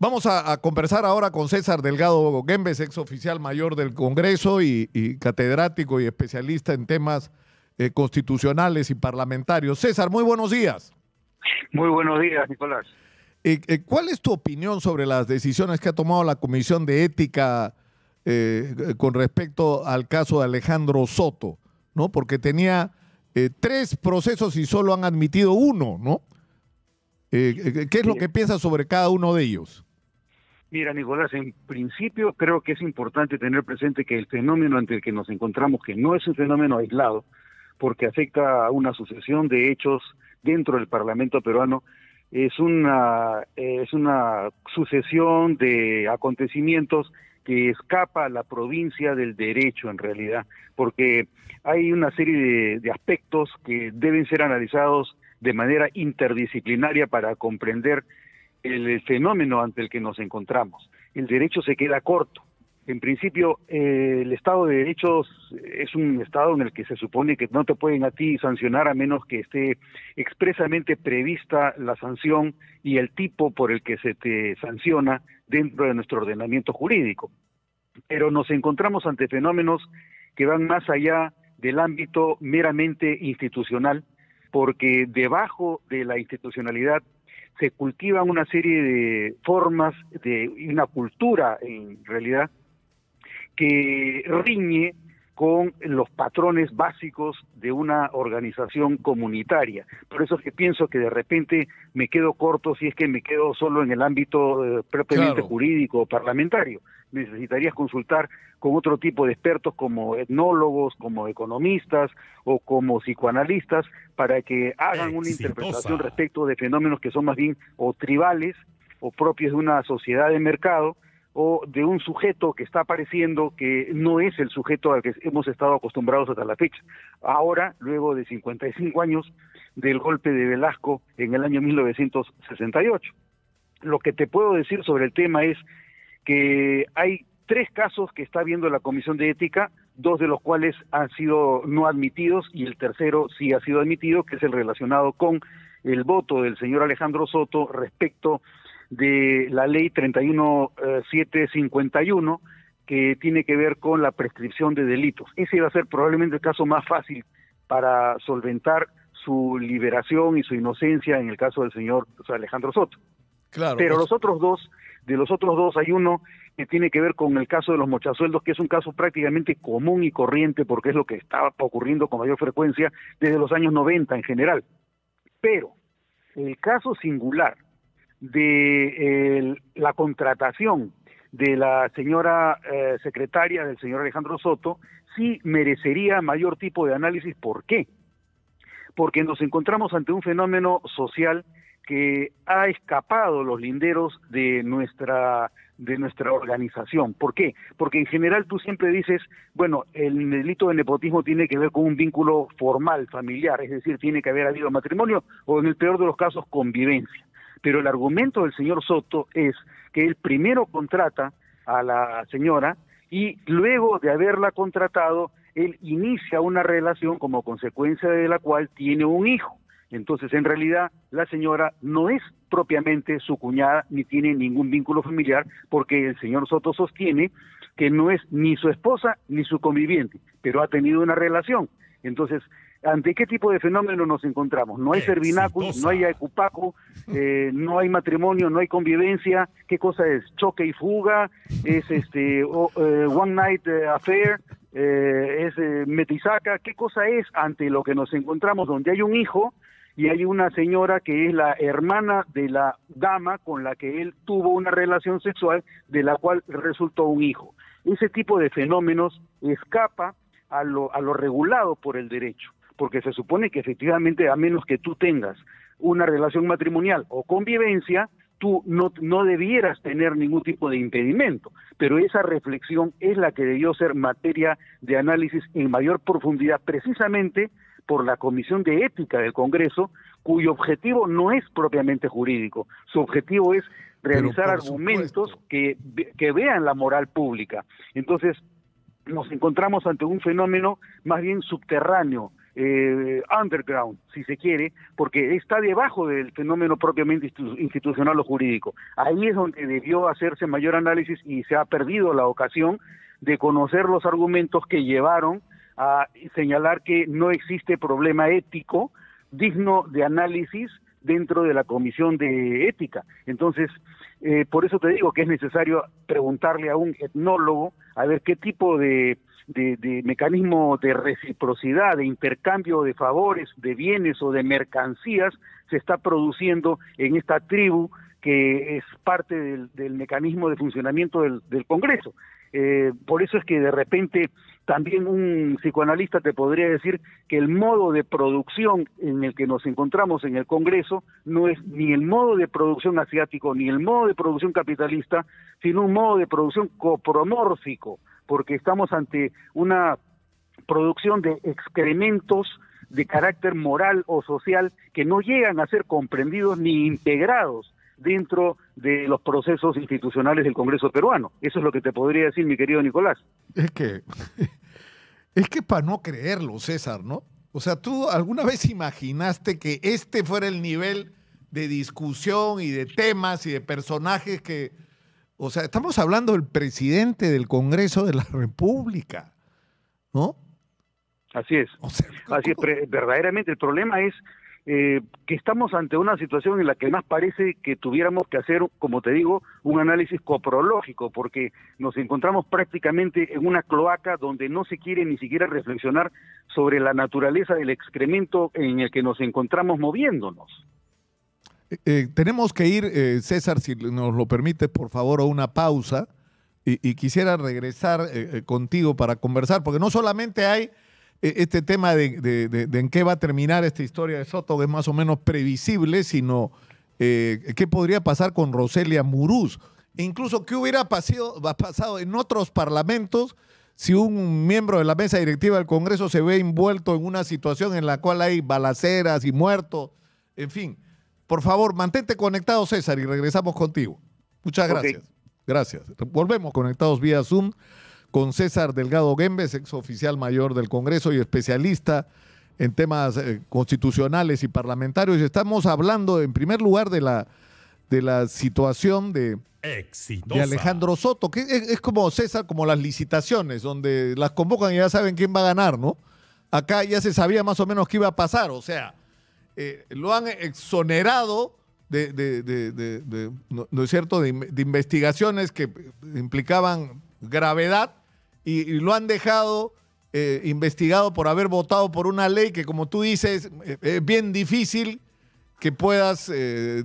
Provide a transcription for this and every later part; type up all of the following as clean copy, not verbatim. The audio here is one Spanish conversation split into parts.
Vamos a conversar ahora con César Delgado Guembes, ex oficial mayor del Congreso y catedrático y especialista en temas constitucionales y parlamentarios. César, muy buenos días. Muy buenos días, Nicolás. ¿Cuál es tu opinión sobre las decisiones que ha tomado la Comisión de Ética con respecto al caso de Alejandro Soto, ¿no? Porque tenía 3 procesos y solo han admitido 1, ¿no? ¿Qué es lo que piensas sobre cada uno de ellos? Mira, Nicolás, en principio creo que es importante tener presente que el fenómeno ante el que nos encontramos, que no es un fenómeno aislado, porque afecta a una sucesión de hechos dentro del Parlamento peruano, es una sucesión de acontecimientos que escapa a la provincia del derecho en realidad, porque hay una serie de aspectos que deben ser analizados de manera interdisciplinaria para comprender el fenómeno ante el que nos encontramos. El derecho se queda corto. En principio, el Estado de Derecho es un Estado en el que se supone que no te pueden a ti sancionar a menos que esté expresamente prevista la sanción y el tipo por el que se te sanciona dentro de nuestro ordenamiento jurídico. Pero nos encontramos ante fenómenos que van más allá del ámbito meramente institucional, porque debajo de la institucionalidad se cultivan una serie de formas de una cultura en realidad que riñe con los patrones básicos de una organización comunitaria. Por eso es que pienso que de repente me quedo corto si es que me quedo solo en el ámbito propiamente jurídico o parlamentario. Necesitarías consultar con otro tipo de expertos como etnólogos, como economistas o como psicoanalistas para que hagan una interpretación respecto de fenómenos que son más bien o tribales o propios de una sociedad de mercado o de un sujeto que está apareciendo que no es el sujeto al que hemos estado acostumbrados hasta la fecha. Ahora, luego de 55 años del golpe de Velasco en el año 1968. Lo que te puedo decir sobre el tema es que hay 3 casos que está viendo la Comisión de Ética, 2 de los cuales han sido no admitidos y el tercero sí ha sido admitido, que es el relacionado con el voto del señor Alejandro Soto respecto de la ley 31751 que tiene que ver con la prescripción de delitos. Ese va a ser probablemente el caso más fácil para solventar su liberación y su inocencia en el caso del señor Alejandro Soto. Claro. Pero de los otros dos hay uno que tiene que ver con el caso de los mochasueldos, que es un caso prácticamente común y corriente porque es lo que estaba ocurriendo con mayor frecuencia desde los años 90 en general. Pero el caso singular de la contratación de la señora secretaria del señor Alejandro Soto sí merecería mayor tipo de análisis. ¿Por qué? Porque nos encontramos ante un fenómeno social que ha escapado los linderos de nuestra organización. ¿Por qué? Porque en general tú siempre dices, bueno, el delito de nepotismo tiene que ver con un vínculo formal, familiar, es decir, tiene que haber habido matrimonio o en el peor de los casos convivencia. Pero el argumento del señor Soto es que él primero contrata a la señora y luego de haberla contratado, él inicia una relación como consecuencia de la cual tiene un hijo. Entonces, en realidad, la señora no es propiamente su cuñada ni tiene ningún vínculo familiar porque el señor Soto sostiene que no es ni su esposa ni su conviviente, pero ha tenido una relación. Entonces, ¿ante qué tipo de fenómeno nos encontramos? No hay servináculo, no hay aecupaco, no hay matrimonio, no hay convivencia. ¿Qué cosa es? ¿Choque y fuga? ¿Es one night affair? ¿Es metisaca? ¿Qué cosa es ante lo que nos encontramos donde hay un hijo y hay una señora que es la hermana de la dama con la que él tuvo una relación sexual de la cual resultó un hijo? Ese tipo de fenómenos escapa a lo regulado por el derecho, porque se supone que efectivamente a menos que tú tengas una relación matrimonial o convivencia, tú no debieras tener ningún tipo de impedimento, pero esa reflexión es la que debió ser materia de análisis en mayor profundidad precisamente por la Comisión de Ética del Congreso, cuyo objetivo no es propiamente jurídico, su objetivo es realizar argumentos que vean la moral pública. Entonces, nos encontramos ante un fenómeno más bien subterráneo, underground, si se quiere, porque está debajo del fenómeno propiamente institucional o jurídico. Ahí es donde debió hacerse mayor análisis y se ha perdido la ocasión de conocer los argumentos que llevaron a señalar que no existe problema ético digno de análisis dentro de la Comisión de Ética. Entonces, por eso te digo que es necesario preguntarle a un etnólogo a ver qué tipo de mecanismo de reciprocidad, de intercambio de favores, de bienes o de mercancías se está produciendo en esta tribu que es parte del mecanismo de funcionamiento del Congreso. Por eso es que de repente también un psicoanalista te podría decir que el modo de producción en el que nos encontramos en el Congreso no es ni el modo de producción asiático ni el modo de producción capitalista, sino un modo de producción copromórfico, porque estamos ante una producción de excrementos de carácter moral o social que no llegan a ser comprendidos ni integrados dentro de los procesos institucionales del Congreso peruano. Eso es lo que te podría decir, mi querido Nicolás. Es que para no creerlo, César, ¿no? O sea, ¿tú alguna vez imaginaste que este fuera el nivel de discusión y de temas y de personajes que... O sea, estamos hablando del presidente del Congreso de la República, ¿no? Así es. O sea, así es. Verdaderamente el problema es que estamos ante una situación en la que más parece que tuviéramos que hacer, como te digo, un análisis coprológico, porque nos encontramos prácticamente en una cloaca donde no se quiere ni siquiera reflexionar sobre la naturaleza del excremento en el que nos encontramos moviéndonos. Tenemos que ir, César, si nos lo permite, por favor, a una pausa y quisiera regresar contigo para conversar, porque no solamente hay este tema de en qué va a terminar esta historia de Soto, que es más o menos previsible, sino qué podría pasar con Roselia Murús. E incluso qué hubiera pasado en otros parlamentos si un miembro de la mesa directiva del Congreso se ve envuelto en una situación en la cual hay balaceras y muertos. En fin, por favor, mantente conectado, César, y regresamos contigo. Muchas gracias. Okay. Gracias. Volvemos conectados vía Zoom con César Delgado Guembes, ex oficial mayor del Congreso y especialista en temas constitucionales y parlamentarios. Y estamos hablando, en primer lugar, de la situación de Alejandro Soto, que es como, César, como las licitaciones, donde las convocan y ya saben quién va a ganar, ¿no? Acá ya se sabía más o menos qué iba a pasar, o sea, lo han exonerado ¿no es cierto?, de investigaciones que implicaban gravedad, y lo han dejado investigado por haber votado por una ley que, como tú dices, es bien difícil que puedas,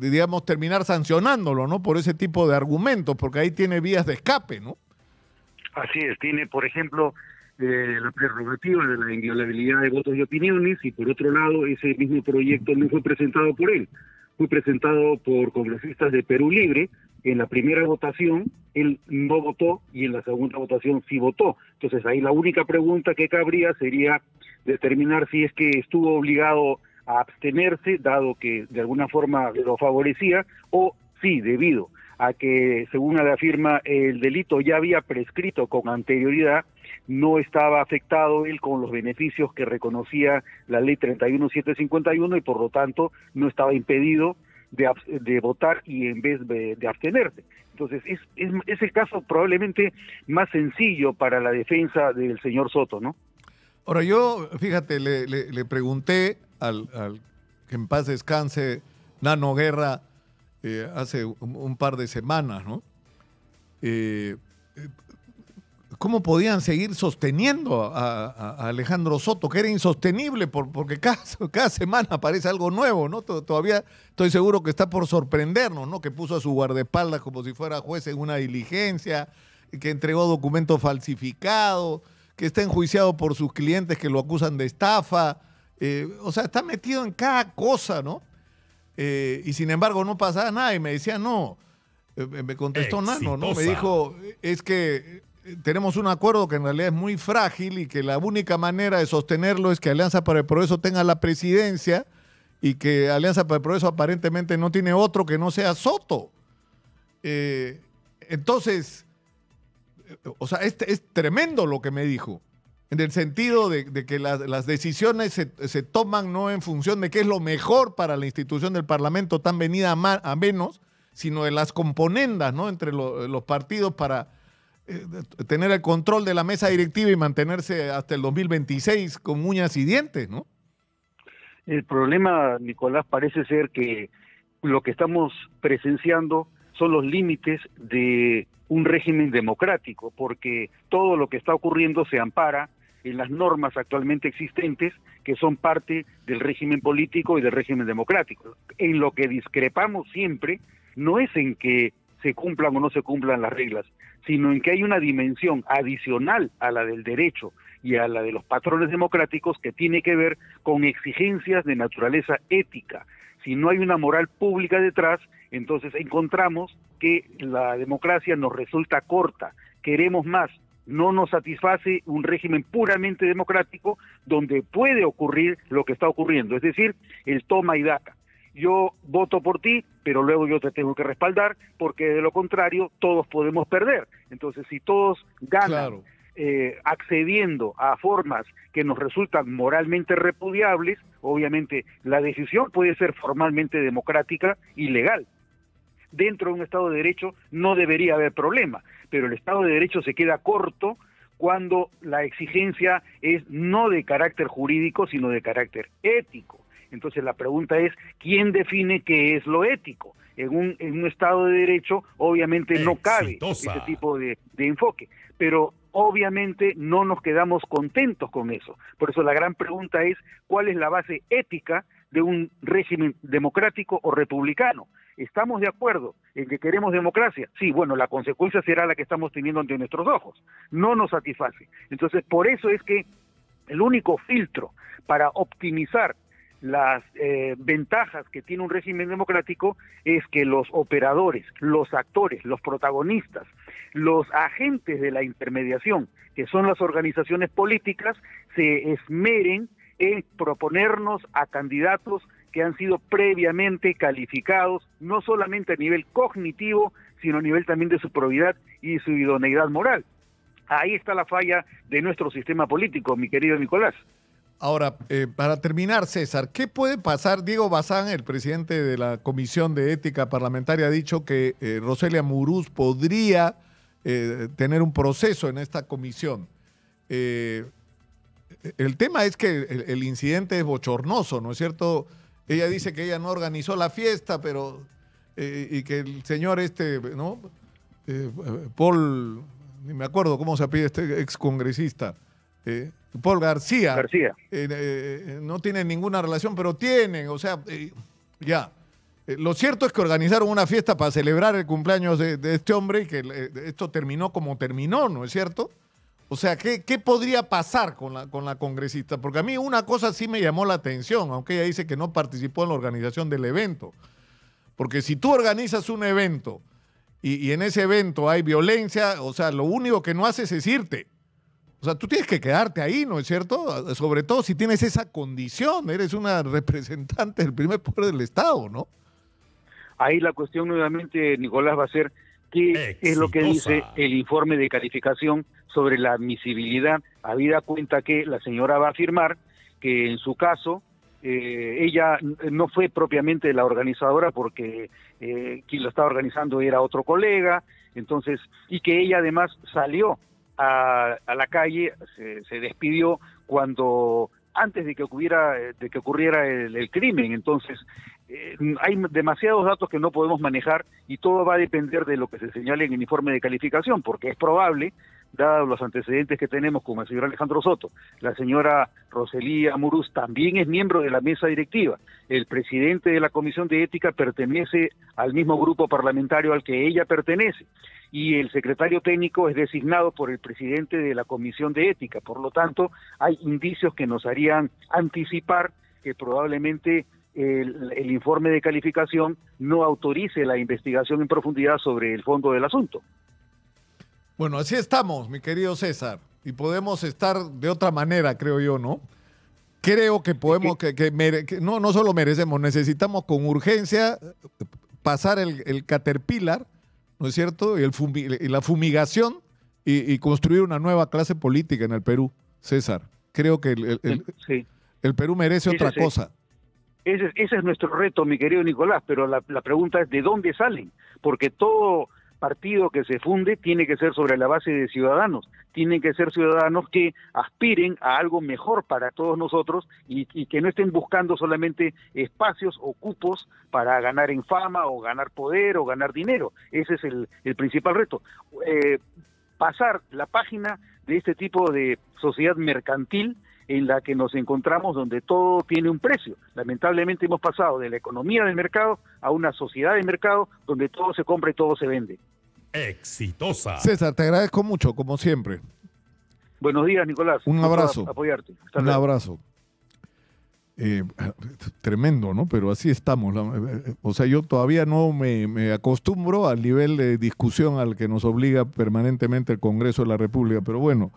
digamos, terminar sancionándolo, ¿no? Por ese tipo de argumentos, porque ahí tiene vías de escape, ¿no? Así es, tiene, por ejemplo, la prerrogativa de la inviolabilidad de votos y opiniones, y por otro lado, ese mismo proyecto no fue presentado por él, fue presentado por congresistas de Perú Libre. En la primera votación él no votó y en la segunda votación sí votó. Entonces ahí la única pregunta que cabría sería determinar si es que estuvo obligado a abstenerse, dado que de alguna forma lo favorecía, o sí, debido a que, según la firma, el delito ya había prescrito con anterioridad, no estaba afectado él con los beneficios que reconocía la ley 31751 y por lo tanto no estaba impedido de votar y en vez de abstenerse. Entonces es el caso probablemente más sencillo para la defensa del señor Soto, ¿no? Ahora yo, fíjate, le pregunté al que en paz descanse Nano Guerra hace un par de semanas, ¿no? ¿Cómo podían seguir sosteniendo a Alejandro Soto? Que era insostenible porque cada semana aparece algo nuevo, ¿no? Todavía estoy seguro que está por sorprendernos, ¿no? Que puso a su guardaespaldas como si fuera juez en una diligencia, que entregó documentos falsificados, que está enjuiciado por sus clientes que lo acusan de estafa. O sea, está metido en cada cosa, ¿no? Y sin embargo no pasaba nada y me decía, no, me contestó Nano, ¿no? Me dijo, es que tenemos un acuerdo que en realidad es muy frágil y que la única manera de sostenerlo es que Alianza para el Progreso tenga la presidencia y que Alianza para el Progreso aparentemente no tiene otro que no sea Soto. Entonces, o sea, es tremendo lo que me dijo. En el sentido de que las decisiones se toman no en función de qué es lo mejor para la institución del Parlamento tan venida a menos, sino de las componendas, ¿no?, entre los partidos para tener el control de la mesa directiva y mantenerse hasta el 2026 con uñas y dientes, ¿no? El problema, Nicolás, parece ser que lo que estamos presenciando son los límites de un régimen democrático, porque todo lo que está ocurriendo se ampara en las normas actualmente existentes, que son parte del régimen político y del régimen democrático. En lo que discrepamos siempre no es en que se cumplan o no se cumplan las reglas, sino en que hay una dimensión adicional a la del derecho y a la de los patrones democráticos que tiene que ver con exigencias de naturaleza ética. Si no hay una moral pública detrás, entonces encontramos que la democracia nos resulta corta, queremos más, no nos satisface un régimen puramente democrático donde puede ocurrir lo que está ocurriendo, es decir, el toma y daca. Yo voto por ti, pero luego yo te tengo que respaldar, porque de lo contrario todos podemos perder. Entonces, si todos ganan, claro, accediendo a formas que nos resultan moralmente repudiables, obviamente la decisión puede ser formalmente democrática y legal. Dentro de un Estado de Derecho no debería haber problema, pero el Estado de Derecho se queda corto cuando la exigencia es no de carácter jurídico, sino de carácter ético. Entonces la pregunta es, ¿quién define qué es lo ético? En un Estado de Derecho obviamente no cabe ese tipo de enfoque, pero obviamente no nos quedamos contentos con eso. Por eso la gran pregunta es, ¿cuál es la base ética de un régimen democrático o republicano? ¿Estamos de acuerdo en que queremos democracia? Sí, bueno, la consecuencia será la que estamos teniendo ante nuestros ojos. No nos satisface. Entonces, por eso es que el único filtro para optimizar las ventajas que tiene un régimen democrático es que los operadores, los actores, los protagonistas, los agentes de la intermediación, que son las organizaciones políticas, se esmeren en proponernos a candidatos que han sido previamente calificados, no solamente a nivel cognitivo, sino a nivel también de su probidad y su idoneidad moral. Ahí está la falla de nuestro sistema político, mi querido Nicolás. Ahora, para terminar, César, ¿qué puede pasar? Diego Bazán, el presidente de la Comisión de Ética Parlamentaria, ha dicho que Roselia Muruz podría tener un proceso en esta comisión. El tema es que el incidente es bochornoso, ¿no es cierto? Ella dice que ella no organizó la fiesta, pero y que el señor ¿no? Paul, ni me acuerdo cómo se apellida este excongresista, Paul García, no tiene ninguna relación, pero tienen, o sea, ya. Lo cierto es que organizaron una fiesta para celebrar el cumpleaños de este hombre y que esto terminó como terminó, ¿no es cierto? O sea, ¿qué podría pasar con la congresista? Porque a mí una cosa sí me llamó la atención, aunque ella dice que no participó en la organización del evento. Porque si tú organizas un evento y en ese evento hay violencia, o sea, lo único que no haces es irte. O sea, tú tienes que quedarte ahí, ¿no es cierto? Sobre todo si tienes esa condición, eres una representante del primer poder del Estado, ¿no? Ahí la cuestión nuevamente, Nicolás, va a ser qué es lo que dice el informe de calificación sobre la admisibilidad, habida cuenta que la señora va a afirmar que en su caso ella no fue propiamente la organizadora porque quien lo estaba organizando era otro colega, entonces, y que ella además salió a la calle, se despidió antes de que ocurriera el crimen. Entonces hay demasiados datos que no podemos manejar y todo va a depender de lo que se señale en el informe de calificación, porque es probable, dados los antecedentes que tenemos con el señor Alejandro Soto, la señora Roselia Muruz también es miembro de la mesa directiva, el presidente de la Comisión de Ética pertenece al mismo grupo parlamentario al que ella pertenece, y el secretario técnico es designado por el presidente de la Comisión de Ética. Por lo tanto, hay indicios que nos harían anticipar que probablemente el informe de calificación no autorice la investigación en profundidad sobre el fondo del asunto. Bueno, así estamos, mi querido César, y podemos estar de otra manera, creo yo, ¿no? Creo que podemos, no solo merecemos, necesitamos con urgencia pasar el Caterpillar, ¿no es cierto? Y la fumigación y construir una nueva clase política en el Perú. César. Creo que Sí. el Perú merece otra Ese, cosa. ese es nuestro reto, mi querido Nicolás, pero la pregunta es ¿de dónde salen? Porque todo partido que se funde tiene que ser sobre la base de ciudadanos, tienen que ser ciudadanos que aspiren a algo mejor para todos nosotros y que no estén buscando solamente espacios o cupos para ganar en fama o ganar poder o ganar dinero. Ese es el principal reto. Pasar la página de este tipo de sociedad mercantil en la que nos encontramos, donde todo tiene un precio. Lamentablemente hemos pasado de la economía del mercado a una sociedad de mercado donde todo se compra y todo se vende. Exitosa. César, te agradezco mucho, como siempre. Buenos días, Nicolás. Un abrazo. Apoyarte. Un abrazo. Tremendo, ¿no? Pero así estamos. O sea, yo todavía no me acostumbro al nivel de discusión al que nos obliga permanentemente el Congreso de la República, pero bueno.